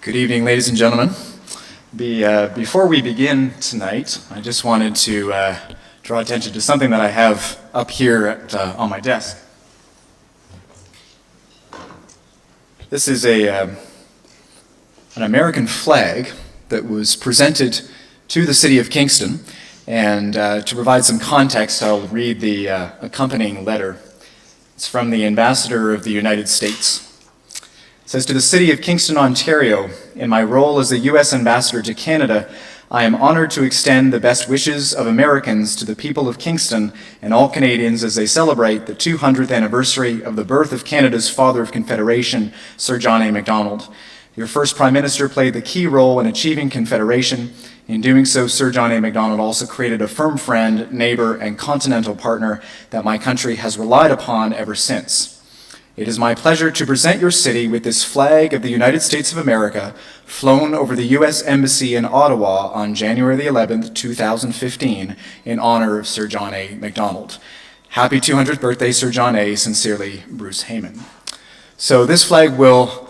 Good evening, ladies and gentlemen. Before we begin tonight, I just wanted to draw attention to something that I have up here on my desk. This is an American flag that was presented to the city of Kingston, and to provide some context, I'll read the accompanying letter. It's from the Ambassador of the United States. It says, "To the City of Kingston, Ontario, in my role as the U.S. Ambassador to Canada, I am honored to extend the best wishes of Americans to the people of Kingston and all Canadians as they celebrate the 200th anniversary of the birth of Canada's father of Confederation, Sir John A. Macdonald. Your first Prime Minister played the key role in achieving Confederation. In doing so, Sir John A. Macdonald also created a firm friend, neighbor, and continental partner that my country has relied upon ever since. It is my pleasure to present your city with this flag of the United States of America, flown over the U.S. Embassy in Ottawa on January the 11th, 2015, in honor of Sir John A. Macdonald. Happy 200th birthday, Sir John A. Sincerely, Bruce Heyman." So this flag will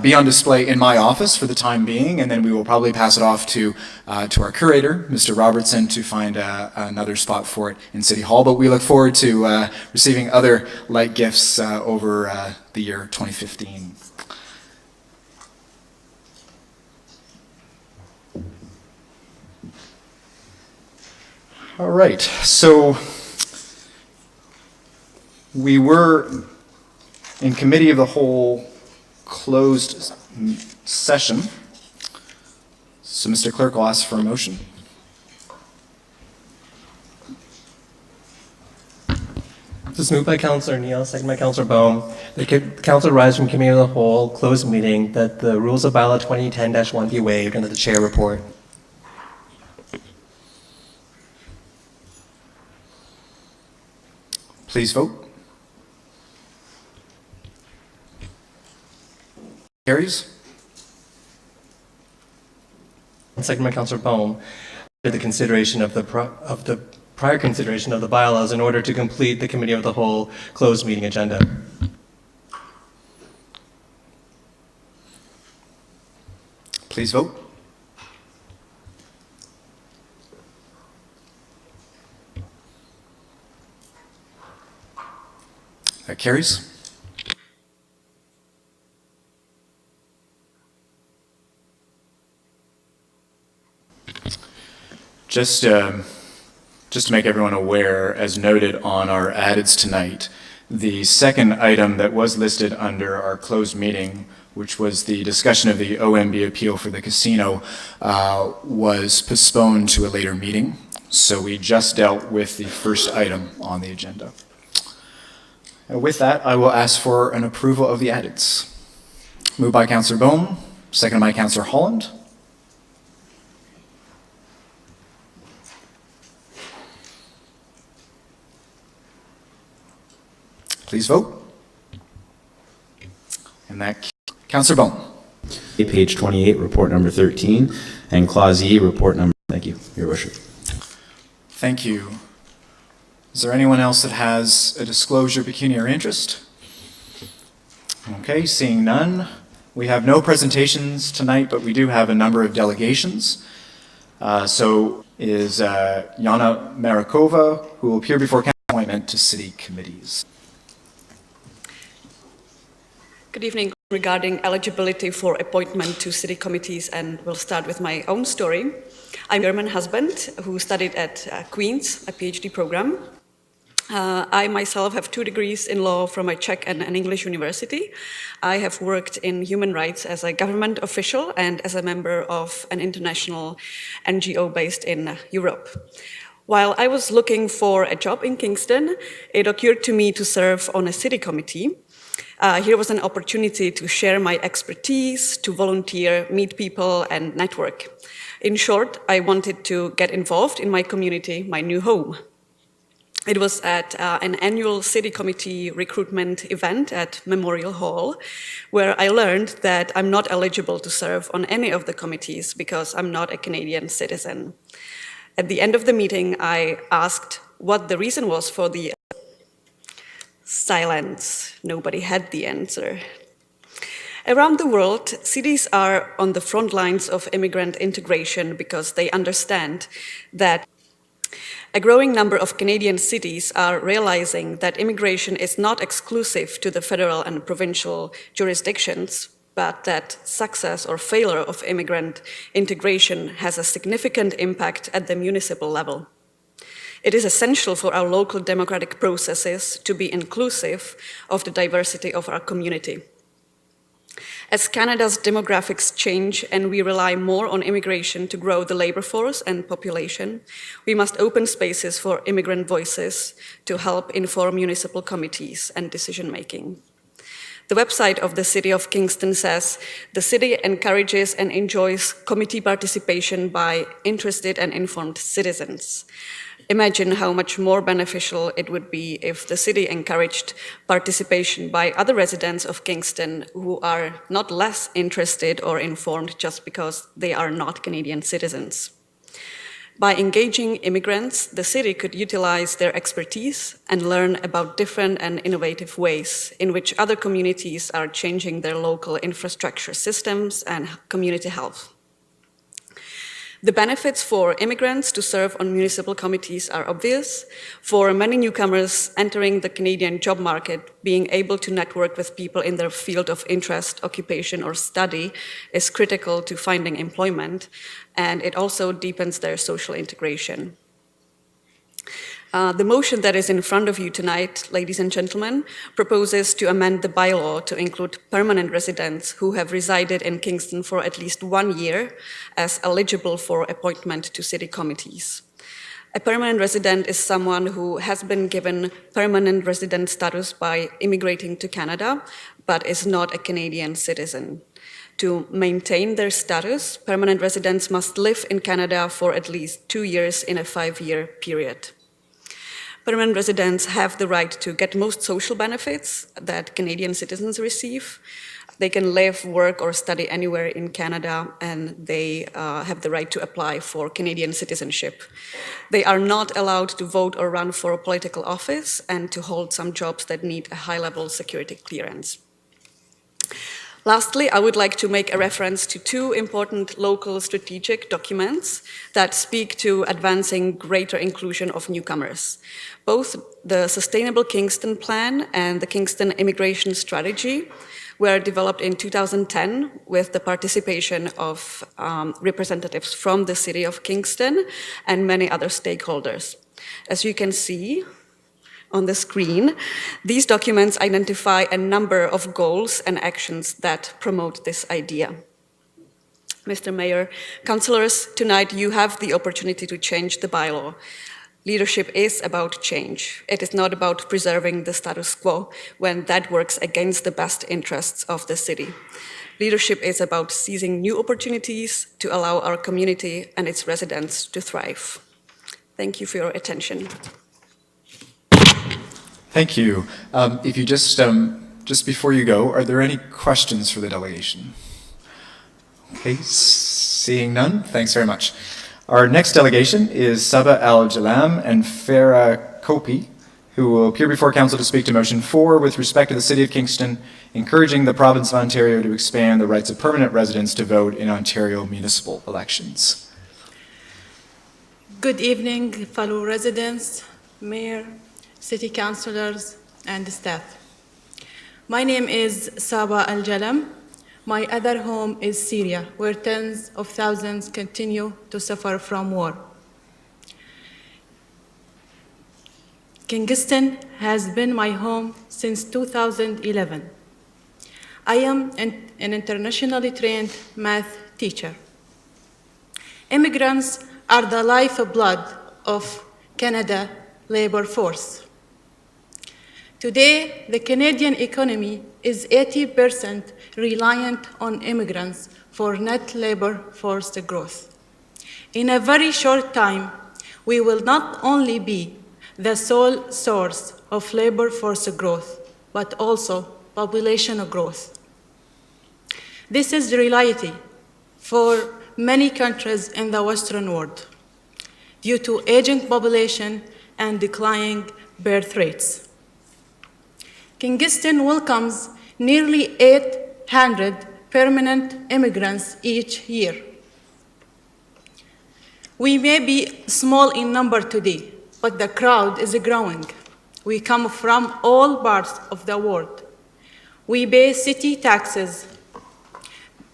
be on display in my office for the time being, and then we will probably pass it off to our curator, Mr. Robertson, to find another spot for it in City Hall. But we look forward to receiving other light gifts over the year 2015. All right, so we were in Committee of the Whole closed session. So, Mr. Clerk, I'll ask for a motion. This is moved by Councillor Neal, second by Councillor Bohm. The Council rise from Committee of the Whole closed meeting that the rules of bylaw 2010-1 be waived and that the chair report. Please vote. Carries. Second by Councillor Bohm. The consideration of the prior consideration of the bylaws in order to complete the Committee of the Whole closed meeting agenda. Please vote. That carries. Just to make everyone aware, as noted on our addeds tonight, the second item that was listed under our closed meeting, which was the discussion of the OMB appeal for the casino, was postponed to a later meeting. So we just dealt with the first item on the agenda. And with that, I will ask for an approval of the addeds. Moved by Councillor Bohm, seconded by Councillor Holland. Please vote. And that, Councillor Bohm. Page 28, report number 13, and Clause E, report number. Thank you, Your Worship. Thank you. Is there anyone else that has a disclosure of pecuniary interest? Okay, seeing none. We have no presentations tonight, but we do have a number of delegations. So is Yana Marakova, who will appear before council appointment to city committees. Good evening. Regarding eligibility for appointment to city committees, and we'll start with my own story. I'm a German husband who studied at Queen's, a PhD program. I myself have 2 degrees in law from a Czech and an English university. I have worked in human rights as a government official and as a member of an international NGO based in Europe. While I was looking for a job in Kingston, it occurred to me to serve on a city committee. Here was an opportunity to share my expertise, to volunteer, meet people, and network. In short, I wanted to get involved in my community, my new home. It was at an annual city committee recruitment event at Memorial Hall, where I learned that I'm not eligible to serve on any of the committees because I'm not a Canadian citizen. At the end of the meeting, I asked what the reason was for the silence. Nobody had the answer. Around the world, cities are on the front lines of immigrant integration because they understand that a growing number of Canadian cities are realizing that immigration is not exclusive to the federal and provincial jurisdictions, but that success or failure of immigrant integration has a significant impact at the municipal level. It is essential for our local democratic processes to be inclusive of the diversity of our community. As Canada's demographics change and we rely more on immigration to grow the labor force and population, we must open spaces for immigrant voices to help inform municipal committees and decision-making. The website of the City of Kingston says, the city encourages and enjoys committee participation by interested and informed citizens. Imagine how much more beneficial it would be if the city encouraged participation by other residents of Kingston who are not less interested or informed just because they are not Canadian citizens. By engaging immigrants, the city could utilize their expertise and learn about different and innovative ways in which other communities are changing their local infrastructure systems and community health. The benefits for immigrants to serve on municipal committees are obvious. For many newcomers entering the Canadian job market, being able to network with people in their field of interest, occupation, or study is critical to finding employment, and it also deepens their social integration. The motion that is in front of you tonight, ladies and gentlemen, proposes to amend the bylaw to include permanent residents who have resided in Kingston for at least 1 year as eligible for appointment to city committees. A permanent resident is someone who has been given permanent resident status by immigrating to Canada, but is not a Canadian citizen. To maintain their status, permanent residents must live in Canada for at least 2 years in a 5-year period. Permanent residents have the right to get most social benefits that Canadian citizens receive. They can live, work, or study anywhere in Canada, and they have the right to apply for Canadian citizenship. They are not allowed to vote or run for a political office and to hold some jobs that need a high-level security clearance. Lastly, I would like to make a reference to 2 important local strategic documents that speak to advancing greater inclusion of newcomers. Both the Sustainable Kingston Plan and the Kingston Immigration Strategy were developed in 2010 with the participation of representatives from the City of Kingston and many other stakeholders. As you can see on the screen, these documents identify a number of goals and actions that promote this idea. Mr. Mayor, councillors, tonight you have the opportunity to change the bylaw. Leadership is about change. It is not about preserving the status quo when that works against the best interests of the city. Leadership is about seizing new opportunities to allow our community and its residents to thrive. Thank you for your attention. Thank you. If you just before you go, are there any questions for the delegation? Okay, seeing none, thanks very much. Our next delegation is Saba Al-Jalam and Farah Kopi, who will appear before Council to speak to Motion 4 with respect to the City of Kingston, encouraging the Province of Ontario to expand the rights of permanent residents to vote in Ontario municipal elections. Good evening, fellow residents, Mayor, City Councillors, and staff. My name is Saba Al-Jalam. My other home is Syria, where tens of thousands continue to suffer from war. Kingston has been my home since 2011. I am an internationally trained math teacher. Immigrants are the lifeblood of Canada labor force. Today, the Canadian economy is 80% reliant on immigrants for net labor force growth. In a very short time, we will not only be the sole source of labor force growth, but also population growth. This is the reality for many countries in the Western world due to aging population and declining birth rates. Kingston welcomes nearly 8 1,200 permanent immigrants each year. We may be small in number today, but the crowd is growing. We come from all parts of the world. We pay city taxes,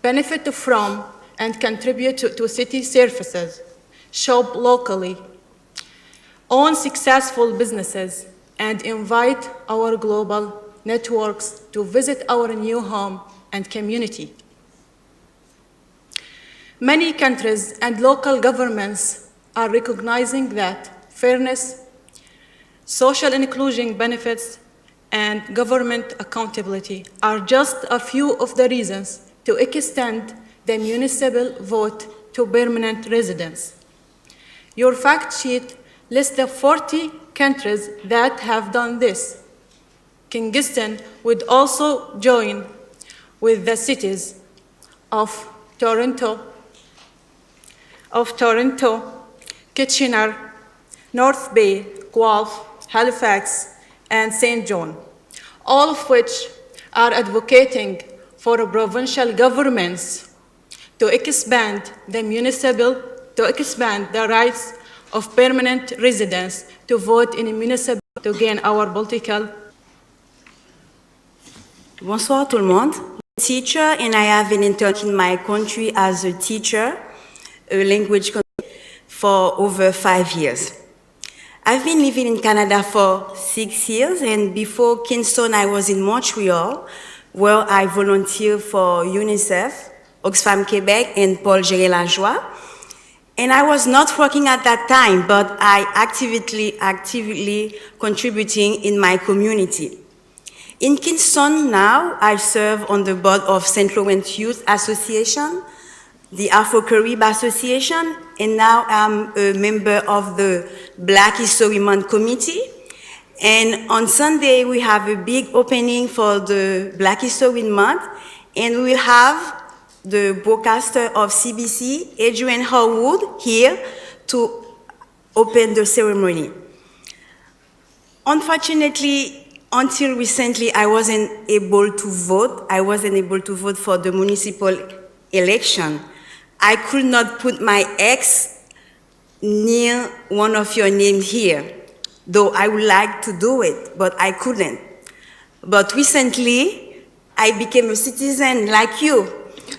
benefit from and contribute to city services, shop locally, own successful businesses, and invite our global networks to visit our new home and community. Many countries and local governments are recognizing that fairness, social inclusion benefits, and government accountability are just a few of the reasons to extend the municipal vote to permanent residents. Your fact sheet lists the 40 countries that have done this. Kingston would also join with the cities of Toronto, Kitchener, North Bay, Guelph, Halifax, and St. John, all of which are advocating for provincial governments to expand the rights of permanent residents to vote in a municipal to gain our political. Bonsoir tout le monde. I'm a teacher and I have been in my country as a teacher, a language for over 5 years. I've been living in Canada for 6 years, and before Kingston I was in Montreal, where I volunteered for UNICEF, Oxfam Québec, and Paul Géré-Lajoie. And I was not working at that time, but I actively contributing in my community. In Kingston now, I serve on the board of St. Lawrence Youth Association, the Afro-Carib Association, and now I'm a member of the Black History Month Committee. And on Sunday, we have a big opening for the Black History Month, and we will have the broadcaster of CBC, Adrian Harwood, here to open the ceremony. Unfortunately, until recently, I wasn't able to vote. I wasn't able to vote for the municipal election. I could not put my ex near one of your names here, though I would like to do it, but I couldn't. But recently, I became a citizen like you,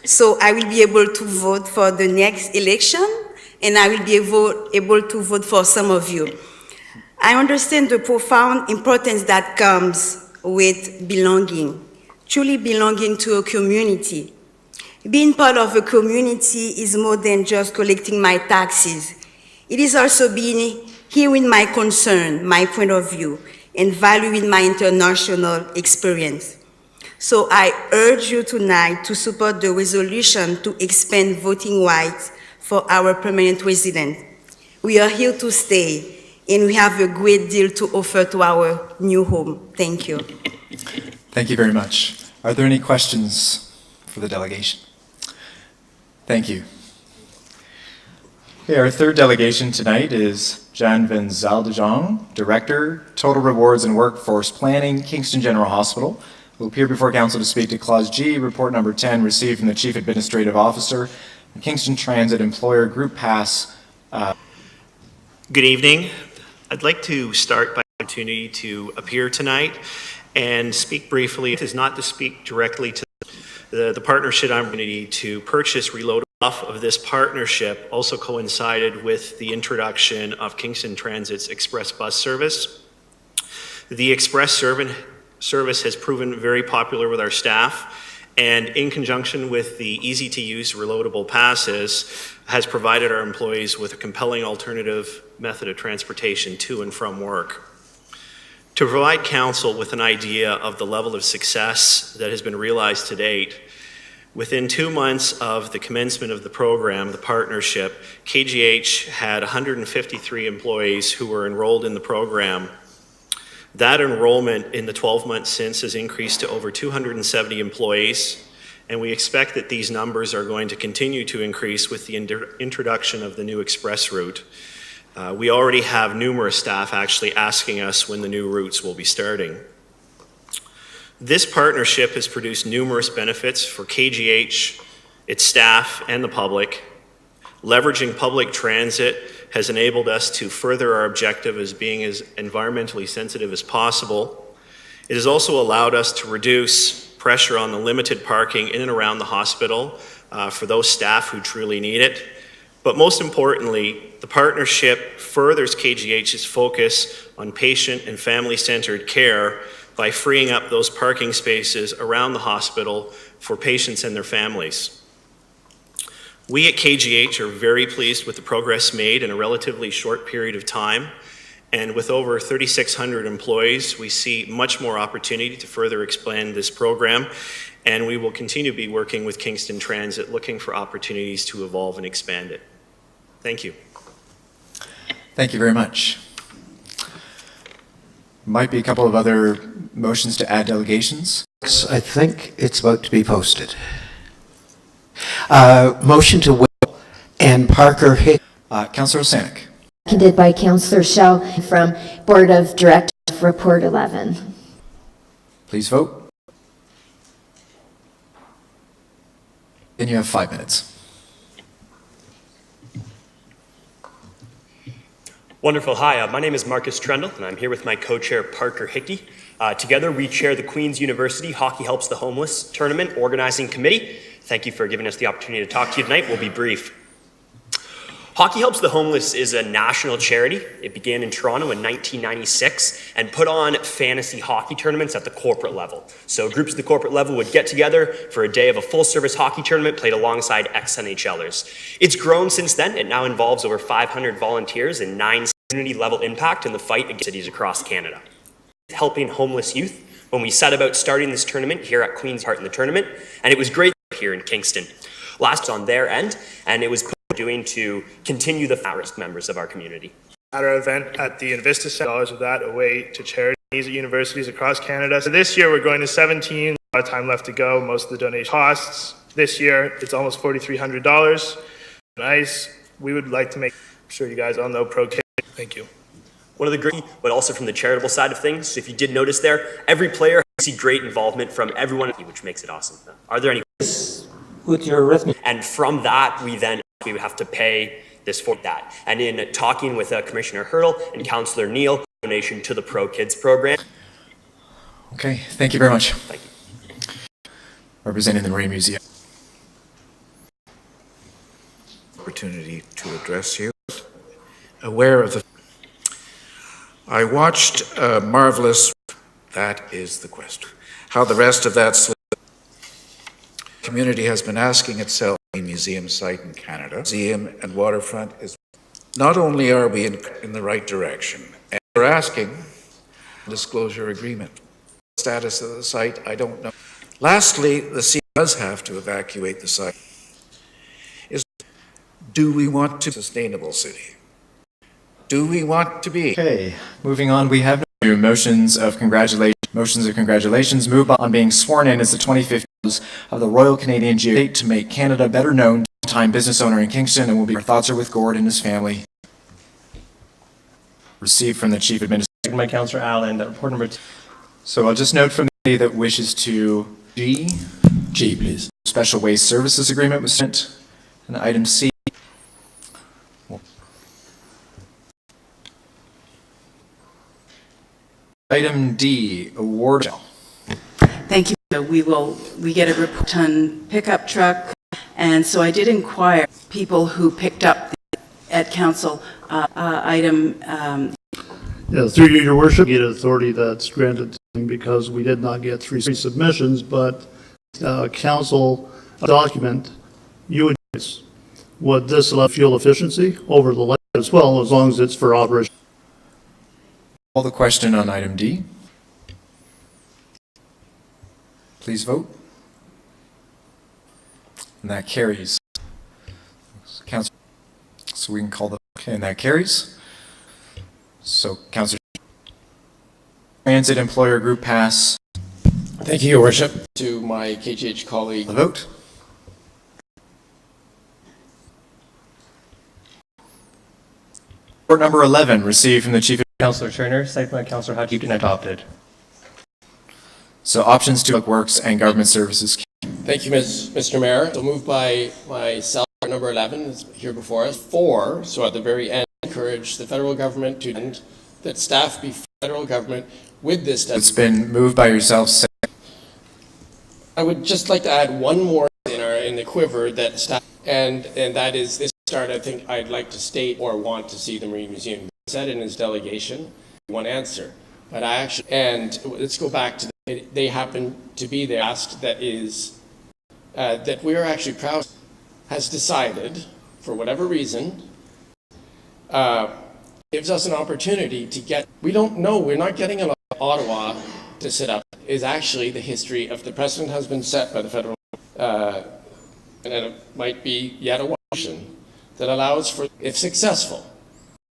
so I will be able to vote for the next election, and I will be able to vote for some of you. I understand the profound importance that comes with belonging, truly belonging to a community. Being part of a community is more than just collecting my taxes. It is also being hearing my concern, my point of view, and valuing my international experience. So I urge you tonight to support the resolution to expand voting rights for our permanent residents. We are here to stay, and we have a great deal to offer to our new home. Thank you. Thank you very much. Are there any questions for the delegation? Thank you. Okay, our third delegation tonight is Jan van Zaldejong, Director, Total Rewards and Workforce Planning, Kingston General Hospital, will appear before Council to speak to Clause G, Report Number 10, received from the Chief Administrative Officer, Kingston Transit Employer Group Pass. Good evening. I'd like to start by the opportunity to appear tonight and speak briefly. It is not to speak directly to the partnership opportunity to purchase Reload off of this partnership also coincided with the introduction of Kingston Transit's express bus service. The express service has proven very popular with our staff, and in conjunction with the easy-to-use reloadable passes, has provided our employees with a compelling alternative method of transportation to and from work. To provide council with an idea of the level of success that has been realized to date, within 2 months of the commencement of the program, the partnership, KGH had 153 employees who were enrolled in the program. That enrollment in the 12 months since has increased to over 270 employees, and we expect that these numbers are going to continue to increase with the introduction of the new express route. We already have numerous staff actually asking us when the new routes will be starting. This partnership has produced numerous benefits for KGH, its staff, and the public. Leveraging public transit has enabled us to further our objective as being as environmentally sensitive as possible. It has also allowed us to reduce pressure on the limited parking in and around the hospital for those staff who truly need it. But most importantly, the partnership furthers KGH's focus on patient and family-centered care by freeing up those parking spaces around the hospital for patients and their families. We at KGH are very pleased with the progress made in a relatively short period of time, and with over 3,600 employees, we see much more opportunity to further expand this program, and we will continue to be working with Kingston Transit, looking for opportunities to evolve and expand it. Thank you. Thank you very much. Might be a couple of other motions to add delegations. I think it's about to be posted. Motion to Will and Parker Hick. Councillor Sanik. Seconded by Councillor Shell from Board of Directors, Report 11. Please vote. Then you have 5 minutes. Wonderful. Hi, my name is Marcus Trendle, and I'm here with my co-chair, Parker Hickey. Together, we chair the Queen's University Hockey Helps the Homeless Tournament Organizing Committee. Thank you for giving us the opportunity to talk to you tonight. We'll be brief. Hockey Helps the Homeless is a national charity. It began in Toronto in 1996 and put on fantasy hockey tournaments at the corporate level. So groups at the corporate level would get together for a day of a full-service hockey tournament played alongside ex-NHLers. It's grown since then. It now involves over 500 volunteers and 9 community-level impact in the fight against cities across Canada. Helping homeless youth when we set about starting this tournament here at Queen's Part in the tournament, and it was great here in Kingston. Last on their end, and it was doing to continue the at-risk members of our community. At our event at the Invista Center, $1 of that away to charities at universities across Canada. So this year we're going to 17, a lot of time left to go, most of the donation costs. This year it's almost $4,300. Nice. We would like to make sure you guys all know Pro Kids. Thank you. One of the great, but also from the charitable side of things, if you did notice there, every player see great involvement from everyone, which makes it awesome. Are there any questions? With your arrhythmia. And from that, we would have to pay this for that. And in talking with Commissioner Hurdle and Councillor Neal, donation to the Pro Kids program. Okay, thank you very much. Thank you. Representing the Marine Museum. Opportunity to address you. Aware of the... I watched a marvelous... That is the question. How the rest of that community has been asking itself a museum site in Canada. Museum and waterfront is... Not only are we in the right direction, and we're asking disclosure agreement. Status of the site, I don't know. Lastly, the city does have to evacuate the site. Do we want to sustainable city? Do we want to be? Okay, moving on, we have no motions of congratulations. Motions of congratulations move on being sworn in as the 25th of the Royal Canadian Geostate to make Canada better known. Time business owner in Kingston, and will be. Our thoughts are with Gord and his family. Received from the Chief Administrator. My Councillor Allen, that report number 2. So I'll just note from the that wishes to G, please. Special Waste Services Agreement was sent, and item C. Item D, award. Thank you. We get a report on pickup truck, and so I did inquire people who picked up at council item. Yeah, through you, Your Worship, get authority that's granted because we did not get 3 submissions, but council document you would use. Would this allow fuel efficiency over the light as well, as long as it's for operation? Call the question on item D. Please vote. And that carries. Council. So we can call the, okay, and that carries. So Councillor Transit Employer Group pass. Thank you, Your Worship. To my KGH colleague. The vote. Report number 11 received from the Chief. Councillor Turner, seconded by Councillor Hutchinson, adopted. So options 2, Public Works and Government Services. Thank you, Mr. Mayor. So moved by myself, number 11 is here before us. 4, so at the very end, encourage the federal government to end that staff be federal government with this. It's been moved by yourself. I would just like to add one more in the quiver that staff, and that is this start. I think I'd like to state or want to see the Marine Museum said in his delegation. One answer, but I actually, and let's go back to they happen to be there. Asked that is that we are actually proud has decided for whatever reason gives us an opportunity to get. We don't know. We're not getting a lot of Ottawa to sit up. Is actually the history of the precedent has been set by the federal, and it might be yet a Washington that allows for, if successful,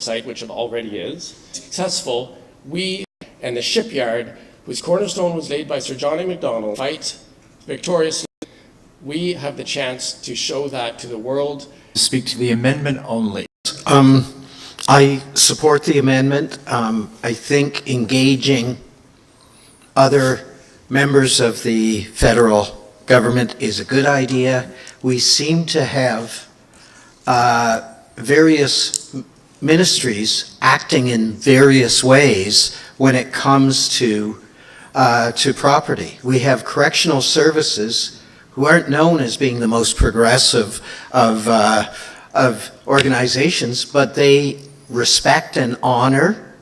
site which it already is successful, we and the shipyard whose cornerstone was laid by Sir John A. Macdonald fight victoriously. We have the chance to show that to the world. Speak to the amendment only. I support the amendment. I think engaging other members of the federal government is a good idea. We seem to have various ministries acting in various ways when it comes to property. We have correctional services who aren't known as being the most progressive of organizations, but they respect and honor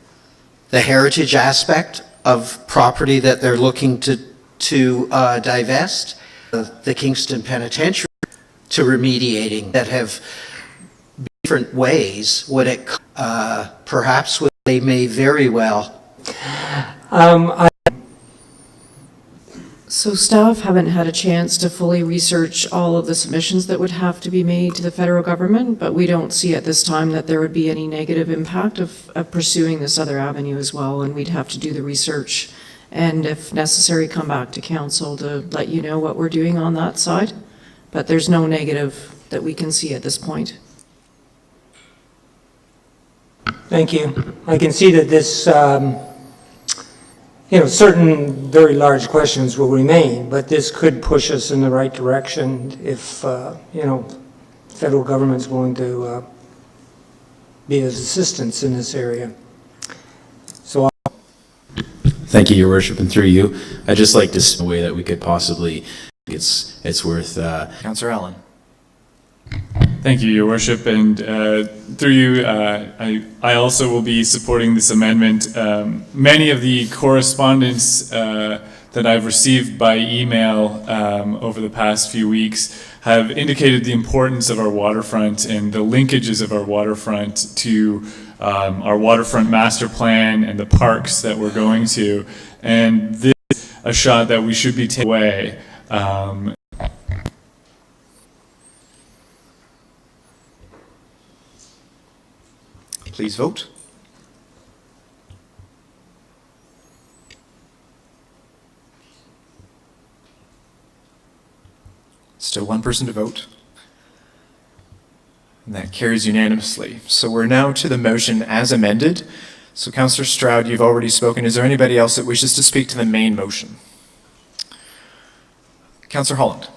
the heritage aspect of property that they're looking to divest. The Kingston Penitentiary to remediating that have different ways when it perhaps they may very well. So staff haven't had a chance to fully research all of the submissions that would have to be made to the federal government, but we don't see at this time that there would be any negative impact of pursuing this other avenue as well, and we'd have to do the research and if necessary come back to council to let you know what we're doing on that side, but there's no negative that we can see at this point. Thank you. I can see that this, certain very large questions will remain, but this could push us in the right direction if, federal government's going to be of assistance in this area. So. Thank you, Your Worship, and through you, I'd just like to see a way that we could possibly, it's worth. Councillor Allen. Thank you, Your Worship, and through you, I also will be supporting this amendment. Many of the correspondence that I've received by email over the past few weeks have indicated the importance of our waterfront and the linkages of our waterfront to our waterfront master plan and the parks that we're going to. And this is a shot that we should be taking away. Please vote. Still one person to vote. And that carries unanimously. So we're now to the motion as amended. So Councillor Stroud, you've already spoken. Is there anybody else that wishes to speak to the main motion? Councillor Holland.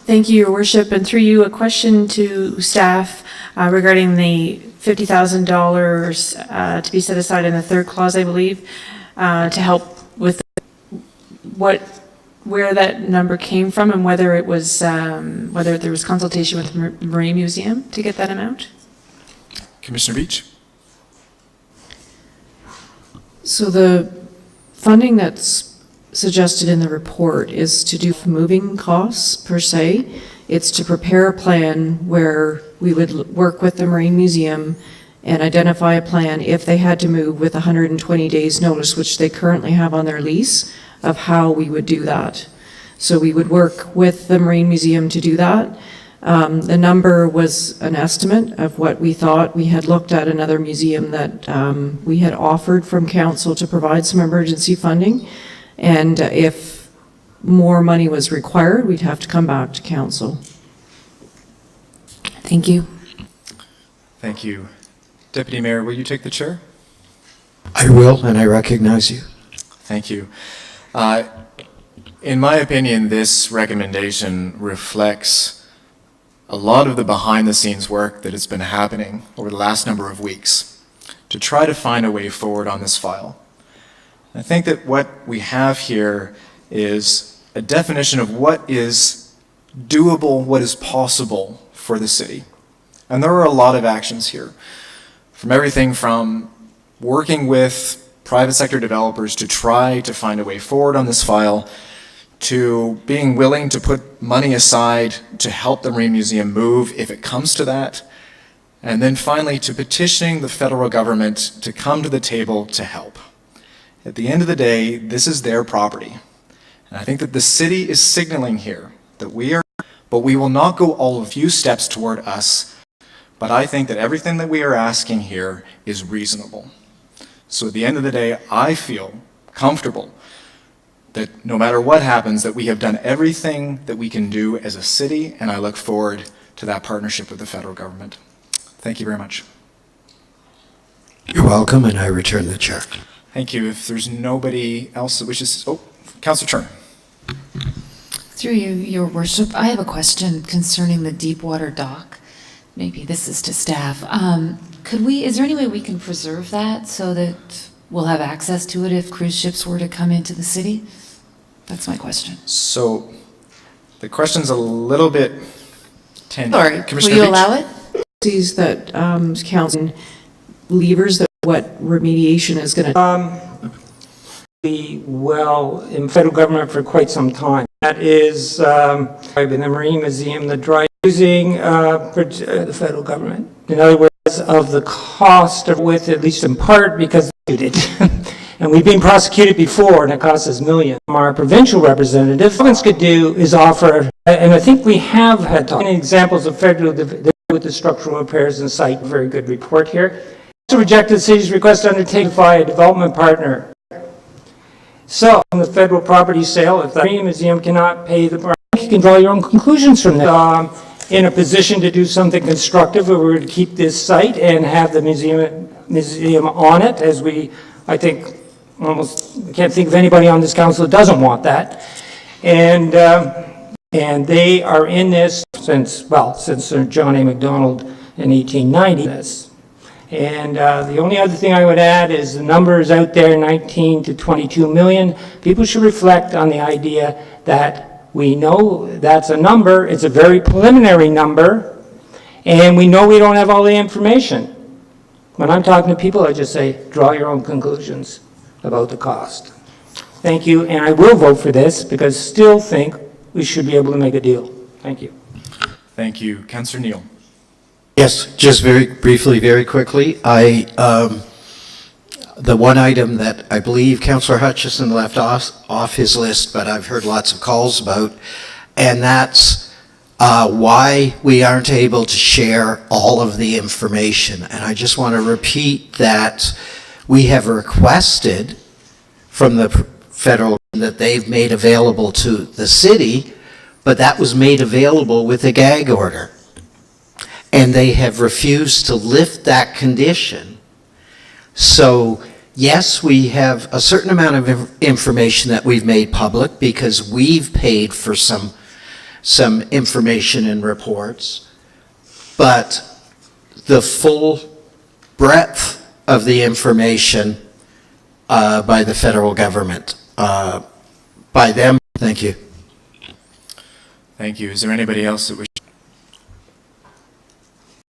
Thank you, Your Worship, and through you, a question to staff regarding the $50,000 to be set aside in the third clause, I believe, to help with where that number came from and whether it was whether there was consultation with the Marine Museum to get that amount. Commissioner Beach. So the funding that's suggested in the report is to do moving costs per se. It's to prepare a plan where we would work with the Marine Museum and identify a plan if they had to move with 120 days notice, which they currently have on their lease, of how we would do that. So we would work with the Marine Museum to do that. The number was an estimate of what we thought. We had looked at another museum that we had offered from council to provide some emergency funding. And if more money was required, we'd have to come back to council. Thank you. Thank you. Deputy Mayor, will you take the chair? I will, and I recognize you. Thank you. In my opinion, this recommendation reflects a lot of the behind-the-scenes work that has been happening over the last number of weeks to try to find a way forward on this file. I think that what we have here is a definition of what is doable, what is possible for the city. And there are a lot of actions here, from everything from working with private sector developers to try to find a way forward on this file, to being willing to put money aside to help the Marine Museum move if it comes to that, and then finally to petitioning the federal government to come to the table to help. At the end of the day, this is their property. And I think that the city is signaling here that but we will not go all a few steps toward us, but I think that everything that we are asking here is reasonable. So at the end of the day, I feel comfortable that no matter what happens, that we have done everything that we can do as a city, and I look forward to that partnership with the federal government. Thank you very much. You're welcome, and I return the chair. Thank you. If there's nobody else that wishes, Councillor Turner. Through you, Your Worship, I have a question concerning the Deepwater dock. Maybe this is to staff. Is there any way we can preserve that so that we'll have access to it if cruise ships were to come into the city? That's my question. So the question's a little bit tender. Sorry, Commissioner will you Beach? allow it? Sees that council levers that what remediation is going to. Well, in federal government for quite some time. That is, I've been the Marine Museum, the dry using the federal government. In other words, of the cost of with, at least in part, because they did. And we've been prosecuted before, and it cost us millions. Our provincial representative, what we could do is offer, and I think we have had examples of federal with the structural repairs and site. Very good report here. Also rejected the city's request to undertake by a development partner. So, on the federal property sale, if the Marine Museum cannot pay the price, you can draw your own conclusions from that. In a position to do something constructive, where we're to keep this site and have the museum on it, as I think, almost can't think of anybody on this council that doesn't want that. And they are in this since John A. MacDonald in 1890. And the only other thing I would add is the numbers out there, 19 to 22 million. People should reflect on the idea that we know that's a number, it's a very preliminary number, and we know we don't have all the information. When I'm talking to people, I just say, draw your own conclusions about the cost. Thank you, and I will vote for this because still think we should be able to make a deal. Thank you. Thank you. Councillor Neal. Yes, just very briefly, very quickly. The one item that I believe Councillor Hutchison left off his list, but I've heard lots of calls about, and that's why we aren't able to share all of the information. And I just want to repeat that we have requested from the federal that they've made available to the city, but that was made available with a gag order. And they have refused to lift that condition. So, yes, we have a certain amount of information that we've made public because we've paid for some information and reports, but the full breadth of the information by the federal government, by them. Thank you. Thank you. Is there anybody else that